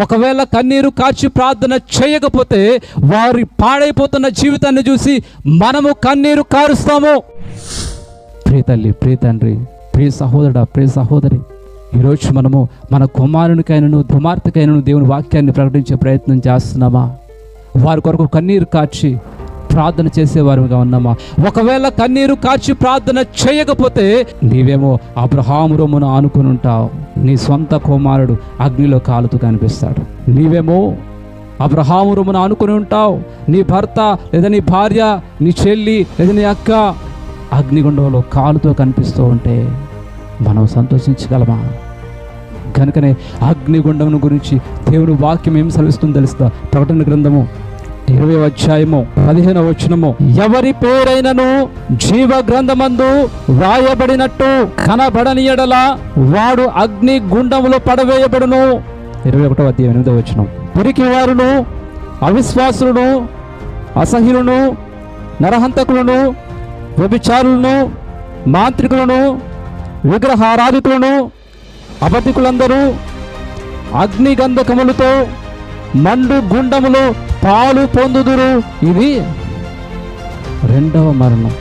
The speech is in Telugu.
ఒకవేళ కన్నీరు కార్చి ప్రార్థన చేయకపోతే వారి పాడైపోతున్న జీవితాన్ని చూసి మనము కన్నీరు కారుస్తాము. ప్రియ తల్లి, ప్రియ తండ్రి, ప్రియ సహోదరుడా, ప్రియ సహోదరి, ఈరోజు మనము మన కుమారునికైనను కుమార్తెకైనను దేవుని వాక్యాన్ని ప్రకటించే ప్రయత్నం చేస్తున్నామా? వారి కొరకు కన్నీరు కార్చి ప్రార్థన చేసేవారుగా ఉన్నామా? ఒకవేళ కన్నీరు కార్చి ప్రార్థన చేయకపోతే నీవేమో అబ్రహాము రొమ్మును ఆనుకుని ఉంటావు, నీ సొంత కుమారుడు అగ్నిలో కాలుతూ కనిపిస్తాడు. నీవేమో అబ్రహాము రొమ్మును ఆనుకుని ఉంటావు, నీ భర్త లేదా నీ భార్య, నీ చెల్లి లేదా నీ అక్క అగ్నిగుండంలో కాలుతో కనిపిస్తూ ఉంటే మనం సంతోషించగలమా? కనుకనే అగ్నిగుండం గురించి దేవుని వాక్యం ఏం సెలవిస్తుందో తెలుస్తా. ప్రకటన గ్రంథము 20వ అధ్యాయము 15వ వచనము, ఎవరి పేరైనను జీవ గ్రంథమందు వ్రాయబడినట్టు కనబడని యెడల వాడు అగ్ని గుండములో పడవేయబడును. 21వ అధ్యాయం 8వ వచనం, పిరికి వారును, అవిశ్వాసులను, అసహ్యులను, నరహంతకులను, వ్యభిచారులను, మాంత్రికులను, విగ్రహారాధికులను, అబద్ధికులందరూ అగ్ని గంధకములతో మండు గుండములో పాలు పొందుదురు. ఇది రెండవ మరణం.